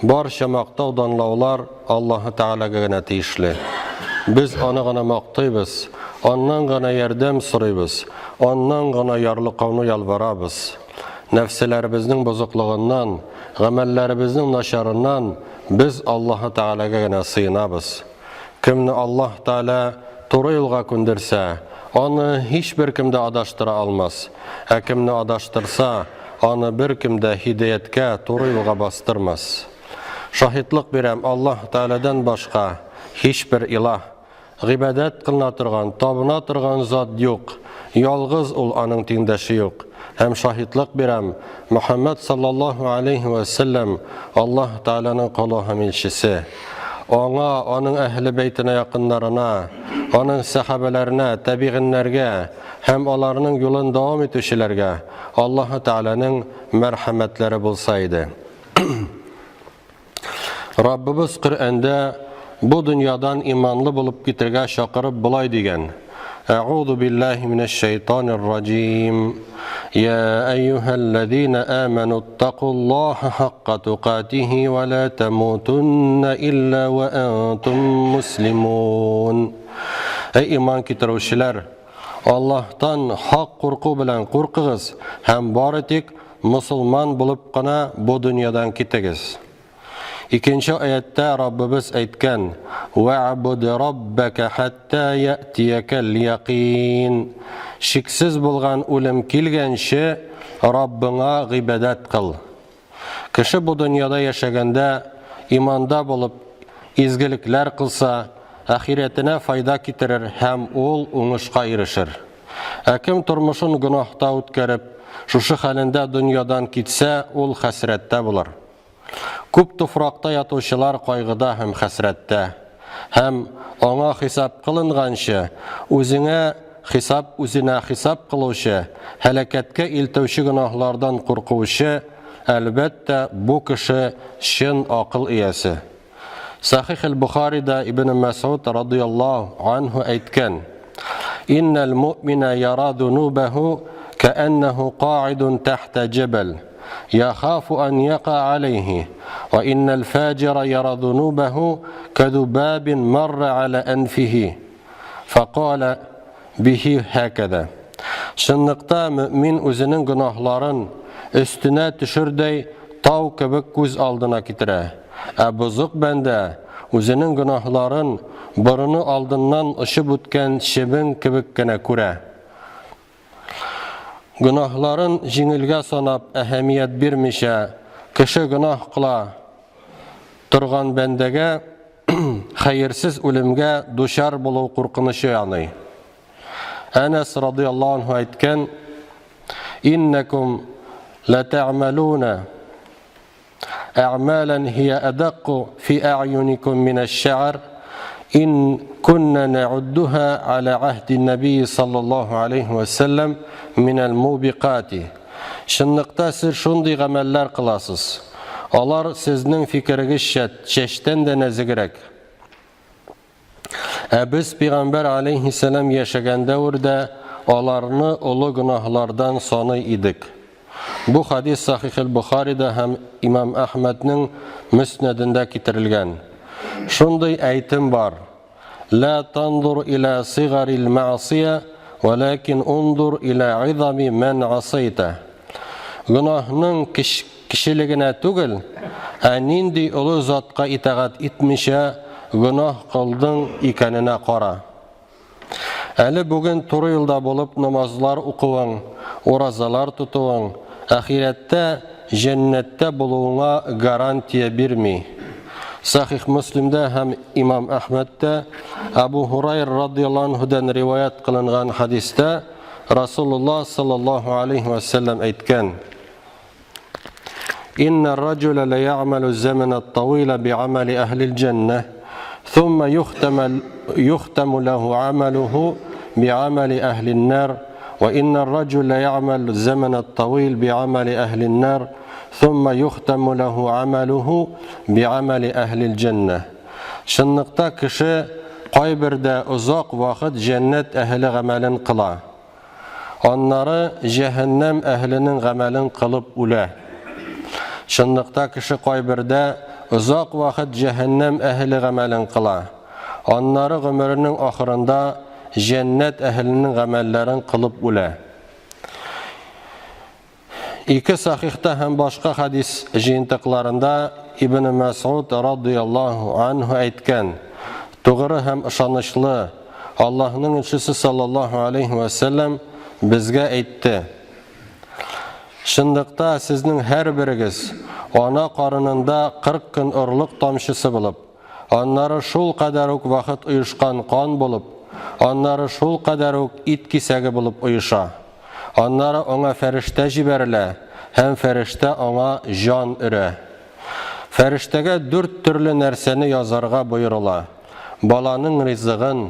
Barcha maqtov danlaular Allahu Teala'ga gana tiyishli. Biz onu gana maqtaybiz, ondan gana yardam so'raybiz, ondan gana yarlıqavnu yalvarabız. Nefselerimizin bozukluğundan, gamellerimizin naşarından biz Allahu Teala'ga gana sığınabız. Kimni Allah Teala doğru yolga kundirse, onu hiçbir kimde adaştıra almaz. Kimni adaştırsa, onu bir kimde hidayetke doğru yolga bastırmaz. Şahitlik berem Allah Teala'dan başka hiçbir ilah, ibadet kılına turgan, tabına turgan zat yok. Yalğız ol onun tengdaşı yok. Hem şahitlik berem Muhammed sallallahu aleyhi ve sellem Allah Teala'nın kulu hem elçisi. Ona, onun ehli beytine yakınlarına, onun sahabelerine, tabiğinlerge, hem onlarının yolun devam etişilerge Allah Teala'nın merhametleri bulsaydı. Rabbimiz Kur'an'da bu dünyadan imanlı bulup gitirge şakırıp bulay degen. Eûzu billahi mineşşeytanirracim. Ya eyyühellezine amenuttakullaha hakka tukatihi ve la temutunne illa ve entum muslimun. Ey iman getiruvchilar, Allah'tan hak korku bilen korkıgız, hem baritik musulman bulup gana bu dünyadan kitigiz. İkinci ayette Rabbimiz aytgan: "Ve'bud rabbaka hatta ya'tiyakel yaqin." Şiksiz bulgan ölüm kelgençe Rabbına ibadet kıl. Kişi bu dünyada yaşaganda imanda bulup izgilikler kılsa, ahiretine fayda kitirir hem ol uңuşqa erişir. Kim turmuşun günahta ötkärip, şuşu halinde dünyadan kitse, ol hasretте bulur. Күп туфракта ятучылар кайгыда һәм хәсрәттә. Һәм аңа хисап кылынганчы, үзенә хисап кылучы, һәлакәткә илтәүче гөнаһлардан куркучы, әлбәттә бу кеше шин акыл иясе. Сахих аль-Бухарида Ибн Мас'уд радиллаһу анһу әйткән: "Иннал муъмина яра зунубаху кааннаху қаидун тахта джабал. يخاف أن يقع عليه وإن الفاجر يرى ذنوبه كذباب مر على أنفه فقال به هكذا." Şınlıkta mümin özünün günahların üstüne düşürdey tav kebek göz aldına kitire. Bozuk bende özünün günahların burunu aldından ışıp ötken şebin kebek gene küre. Günahların jingilge sanap ehemmiyet birmişe, kişi günah kıla turgan bendege hayırsiz ölümge duşar bulu korkunuşu yani. Enes radıyallahu anh aytken: "İnnekum la ta'maluna a'malan hiya adaqqu fi a'yunikum min ash-sha'r in kunna na'udduha ala ahdi Nabi sallallahu aleyhi ve sellem minel mubiqati." Şınlıkta siz şunday gameller kılasız. Olar sizning fikirigizcha çeşten de nezigirek. Biz Peygamber aleyhisselam yaşagan davrda olarni ulu günahlardan sonu idik. Bu hadis Sahih al-Bukhari'da hem İmam Ahmed'nin müsnedinde kitirilgan. Şunday aytim var: "La tanzur ila sigaril ma'siye velakin undur ila izami men asayta." Günahının kişiligine tugul, nindi ulu zatqa itaat etmişe günah kıldın ikenine qara. Әлі bugün turu yılda bulup namazlar okuwan, orazalar tutuwan, ahiretте, cennette buluğuna garantiye birmi. Sahih Müslim'de hem İmam Ahmed'de Abu Hurayra radıyallahu anhu'dan rivayet kılıngan hadiste Resulullah sallallahu aleyhi ve sellem aytkan: "İnner racule le ya'malu zamanet tawila bi'amali ehlil cenneh, thumma yuhtemu lehu amaluhu bi'amali ehlin nar, ve inner racule ya'malu zamanet tawil bi'amali ehlin nar, thumma yuhtemu lehu amaluhu bi'amali ehlil cenneh." Şınlıkta kişi kaybirde uzak vakit cennet ehli gamelin kıla. Onları cehennem ehlinin gamelin kılıp ule. Şınlıkta kişi kaybirde узак вакыт җәһәннәм әһле гамәлен кыла. Аннары гомеренең ахырында җәннәт әһленең гамәлләрен кылып үлә. Ике сахихта һәм башка хадис җыентыкларында Ибн Мас'уд радиллаһу анһу әйткән: "Тугры һәм ышанычлы Аллаһның илчесе саллаллаһу алейхи ва саллям безгә әйтте: Шындыкта сезнең һәрберегез ана карынында 40 көн орлык тамчысы булып, аннары шул кадәр үк вакыт уйышкан кан булып, аннары шул кадәр үк ит кисәге булып уйыша. Аннары аңа фәрештә җибәрелә, һәм фәрештә аңа җан өрә. Фәрештәгә 4 төрле нәрсәне язарга боерыла: баланың ризыгын,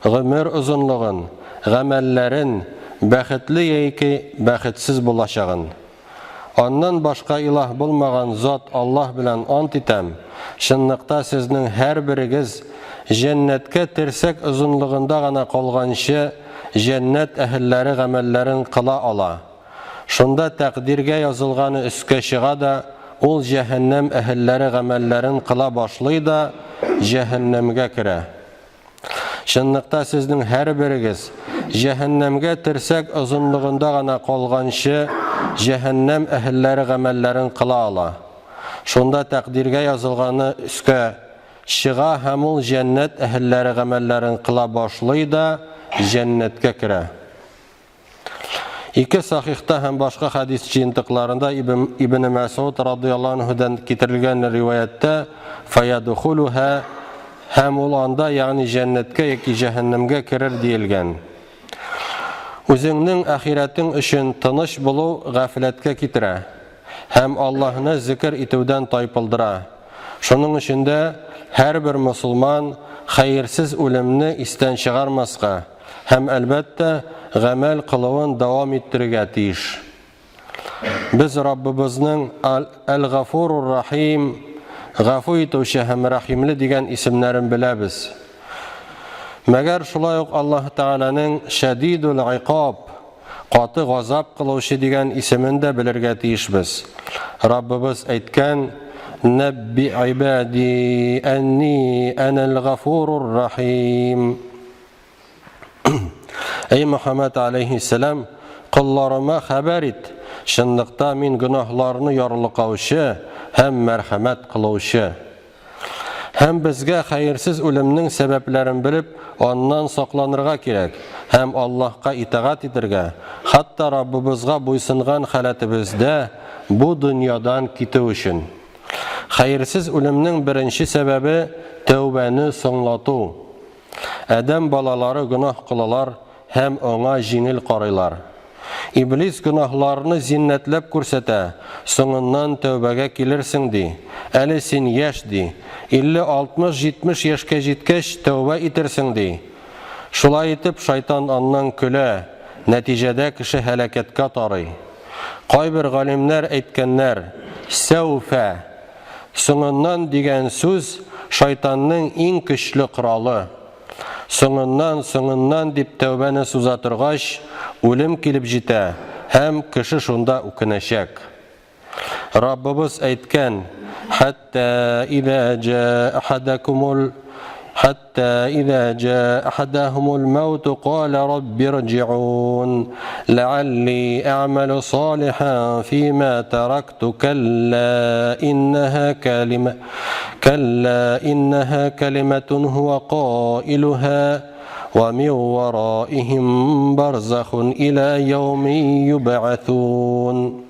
гомер озынлыгын, гамәлләрен, бәхетле яки бәхетсез булачагын. Аннан башка илаһ булмаган зат Аллаһ белән ант итәм, шынлыкта сезнең һәрберегез җәннәткә терсәк озынлыгында гына калганчы җәннәт әһелләре гамәлләрен кыла ала. Шунда тәкъдиргә язылганы өскә чыга да, ул җәһәннәм әһелләре гамәлләрен кыла башлый да җәһәннәмгә керә. Шынлыкта сезнең һәрберегез җәһәннәмгә терсәк озынлыгында гына калганчы җәһәннәм әһелләре гамәлләрен кыла ала. Шунда тәкъдиргә язылганы өскә чыга һәм ул җәннәт әһелләре гамәлләрен кыла башлый да җәннәткә керә. Ике сахихта һәм башка хадис җыентыкларында Ибн Мас'уд радиллаһу анһудан китерелгән риваяттә фаядхулуха һәм ул анда, ягъни җәннәткә яки җәһәннәмгә керер диелгән. Үзеңнең ахиратың өчен тыныч булу гафләткә китерә һәм Аллаһны зикр итүдән тайпылдыра. Шуның өчен дә һәрбер мусулман хәерсез үлемне истән чыгармаска һәм әлбәттә гамәл кылуын дәвам иттерергә тиеш. Без Раббыбызның Әл-Гафурур Рахим, гафу итүче һәм рәхимле дигән исемнәрен беләбез. Мәгәр шулай ук Аллаһ Тәгаләнең Шәдидул Иқаб, каты газап кылучы дигән исемен дә белергә тиешбез. Раббыбыз әйткән: "Набби ибади анни анал гафурур рахим." Эй Мөхәммәд алейхиссалам, кулларыма хәбәр ит, шынлыкта мин гөнаһларны ярлыкаучы һәм мәрхәмәт кылучы. Һәм безгә хәерсез үлемнең сәбәпләрен белеп, аннан сакланырга кирәк һәм Аллаһка итагать итәргә, хәтта Раббыбызга буйсынган халәтебездә бу дөньядан китү өчен. Хәерсез үлемнең беренче сәбәбе тәүбәне соңлату. Адәм балалары гөнаһ кылалар һәм аңа җиңел карыйлар. Иблис гөнаһларны зиннәтләп күрсәтә, соңыннан тәүбәгә килерсең ди. Әле син яшь ди, 50-60-70 яшькә җиткәч тәүбә итерсең ди. Шулай итеп шайтан аннан көлә, нәтиҗәдә кеше һәлакәткә тарый. Кайбер галимнәр әйткәннәр: "Сәуфә" соңыннан дигән сүз шайтанның иң көчле коралы. Соңыннан дип тәүбәне суза торгач, үлем килеп җитә һәм кеше шунда үкенәчәк. Раббыбыз әйткән: "Хәтта иза җа ахадахумул маут кала рабби рҗиун лаалли аъмалу салихан фима таракту калла иннаха калиматун хува қаилуха ва мин вараихим барзахун иля яуми юбъатун."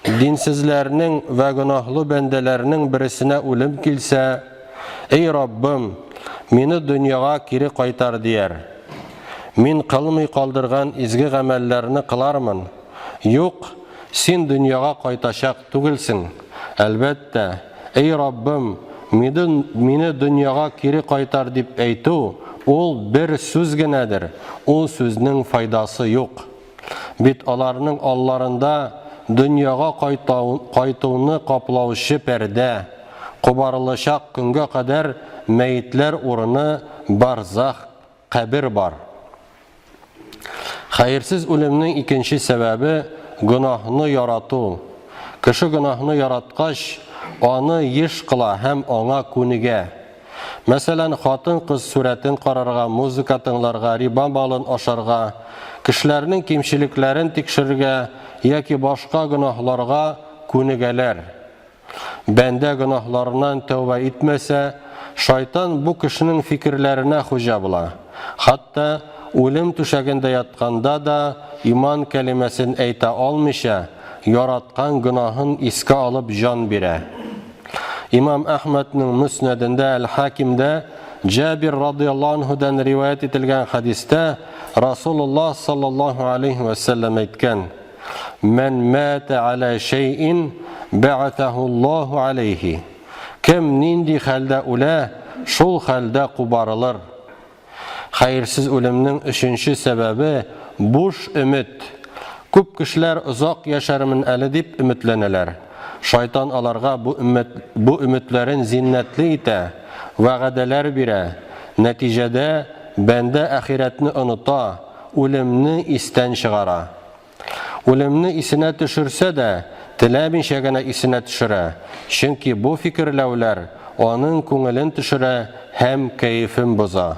Динсезләрнең вә гөнаһлы бәндәләрнең берсенә үлем килсә: "Эй Раббым, мине дөньяга кире кайтар" дияр. Мин кылмый калдырган изге гамәлләрне кылармын. Юк, син дөньяга кайтачак түгелсең. Әлбәттә, эй Раббым, мине дөньяга кире кайтар дип әйтү, ул бер сүз генәдер. Ул сүзнең файдасы юк. Бит аларның алларында дөньяга кайтуны каплаучы пәрдә, кубарылачак көнгә кадәр мәйетләр урыны барзах, кабер бар. Хәерсез үлемнең икенче сәбәбе гөнаһны ярату. Кеше гөнаһны яраткач, аны еш кыла һәм аңа күнегә. Мәсәлән, хатын-кыз сурәтен карарга, музыка тыңларга, риба малын ашарга, кешеләрнең кимчелекләрен тикшерергә яки башка гөнаһларга күнегәләр. Бәндә гөнаһларыннан тәүбә итмәсә, шайтан бу кешенең фикерләренә хуҗа була. Хатта үлем түшәгендә ятканда да иман кәлимәсен әйтә алмыйча, яраткан гөнаһын искә алып жан бирә. Имам Әхмәднең Муснәдендә, Әл-Хакимдә Джабир радиллаһу анһудан риваят ителгән хадистә Расулуллаһ саллаллаһу алейхи ва саллям әйткән: "Ман мата аля шайъин бә'әтәһу Аллаһу алейхи." Кем нинди хәлдә үлә, шул хәлдә кубарылыр. Хәерсез үлемнең өченче сәбәбе буш өмет. Күп кешеләр озак яшәрмен әле дип өметләнәләр. Шайтан аларга бу өметләрен зиннәтле итә, вәгъдәләр бирә. Нәтиҗәдә бәндә ахиратны оныта, үлемне истән чыгара. Үлемне исенә төшерсә дә, теләмичә генә исенә төшерә. Чөнки бу фикерләүләр аның күңелен төшерә һәм кәефен боза.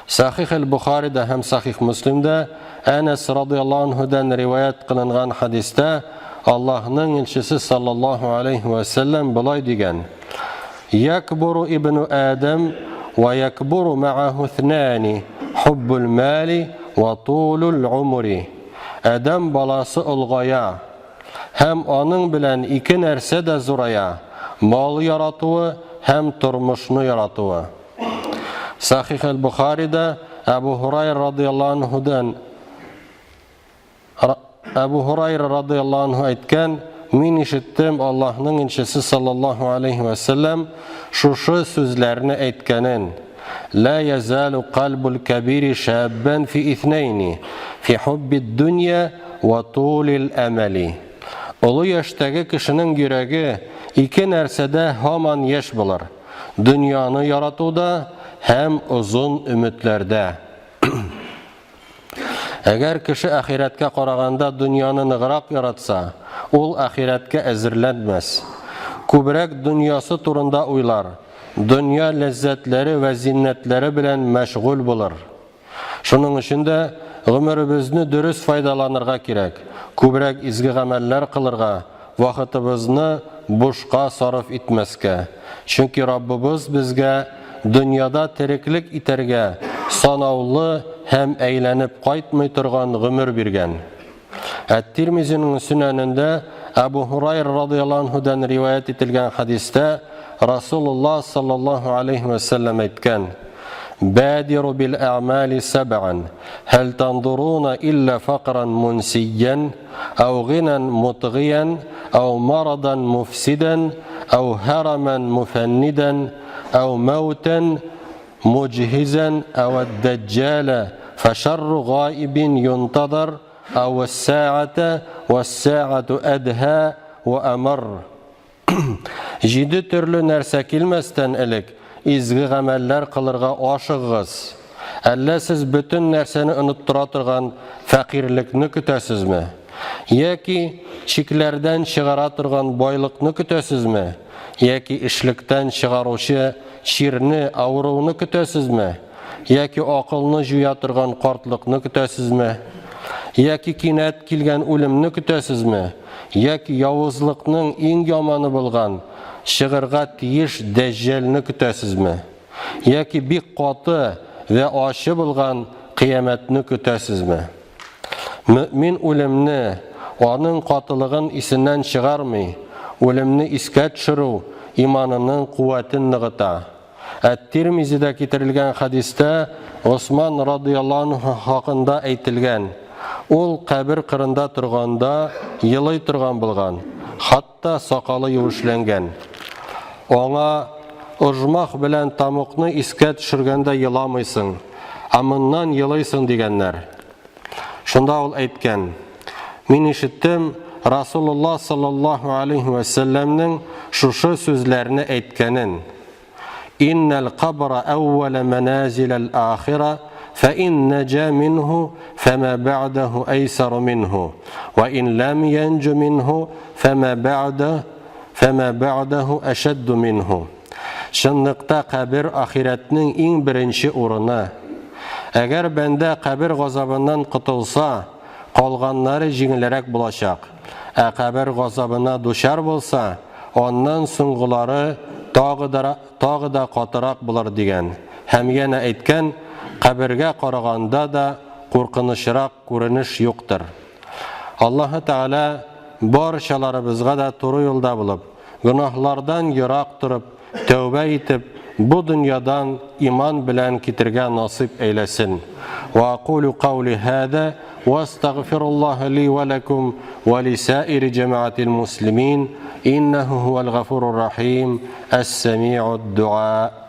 Сахих аль-Бухаридә һәм Сахих Муслимдә Әнәс радиллаһу анһудан риваят кылынган хадистә Аллаһның илчесе саллаллаһу алейхи ва саллям булай дигән: "Якбуру ибну Адам ва якбуру ма'аху ithnaani, хуббул мали ва тулул умри." Адам баласы улгая, һәм аның белән ике нәрсә дә зурая: мал яратуы һәм тормышны яратуы. Сахих аль-Бухаридә Абу Хурайра радиллаһу анһу әйткән: "Мин ишеттем Аллаһның илчесе саллаллаһу алейхи ва саллям шушы сүзләрне әйткәнен: "Ла язалу qalbul kabiri shabban fi ithnayni, fi hubbid dunya wa tulil amali." Олы яшьтәге кешенең йөрәге ике нәрсәдә һаман яшь булыр: дөньяны яратуда һәм озын өметләрдә. Әгәр кеше ахиратка караганда дөньяны ныграк яратса, ул ахиратка әзерләнмәс. Күбрәк дөньясы турында уйлар, дөнья ләззәтләре ва зиннәтләре белән мәшгуль булыр. Шуның өчен дә гомеребезне дөрес файдаланырга кирәк, күбрәк изге гамәлләр кылырга, вакытыбызны бушка сарыф итмәскә. Чөнки Раббыбыз безгә дөньяда тереклек итәргә санаулы һәм әйләнеп кайтмый торган гомер биргән. Әт-Тирмизинең Сөнәнендә Абу Хурайра радиллаһу анһудан риваят ителгән хадистә Расулуллаһ саллаллаһу алейхи ва саллям әйткән: "Бадиру бил аъмали саб'ан, һәл тандуруна илля фақран мунсиян, ау гинан мутгиян, ау марадан муфсидан, ау хараман муфаннидан, ау маутан мujhizan أو الدجال فشر غائب ينتظر أو الساعة والساعة أدهى وأمر." Җиде төрле нәрсә килмәстән элек изге гамәлләр кылырга ашыгыгыз. Әллә сез бөтен нәрсәне оныттыра торган фәкыйрлекне көтәсезме? Яки чикләрдән чыгара торган байлыкны көтәсезме? Яки эшлектән чыгаручы чирне, авыруны көтәсезме? Яки акылны җуя торган картлыкны көтәсезме? Яки кинәт килгән үлемне көтәсезме? Яки явызлыкның иң яманы булган чыгырга тиеш дәҗҗалны көтәсезме? Яки бик каты ва ачы булган кыямәтне көтәсезме? Мөмин үлемне, аның катылыгын исеннән чыгармый, үлемне искә төшерү иманының куәтен ныгыта. Әт-Тирмизидә китерелгән хадистә Усман радиллаһу анһу хакында әйтелгән: ул кабер кырында торганда елый торган булган, хатта сакалы юешләнгән. Аңа ожмах белән тамукны искә төшергәндә еламыйсың, амыннан елыйсың дигәннәр. Шунда ул әйткән: "Мин ишеттем Расулуллаһ саллаллаһу алейхи ва саллямның шушы сүзләрне әйткәнен: "Иннал кабра аввала маназилал ахира, фа ин наджа минху, фама ба'даху айсару минху, ва ин лам янджу минху, фама فَمَا بَعْدَهُ أَشَدُّ مِنْهُ. Шынлыкта кабир ахиретнең иң беренче урыны. Әгәр бәндә кабир газабыннан котылса, калганнары җиңелрәк булачак. Ә кабир газабына дучар булса, аннан соңгылары тагы да катырак булыр дигән. Һәм янә әйткән, кабергә караганда да куркынычрак күренеш юктыр. Аллаһ Тәгалә барчаларыбызга да туры юлда булып, гөнаһлардан ерак турып, тәүбә итеп, бу дөньядан иман белән китергә насип әйләсен. Ва aqulu qawli hada wa astaghfirullaha li wa lakum wa li sa'iri jama'atil muslimin innahu huwal ghafurur rahim as-sami'ud du'a.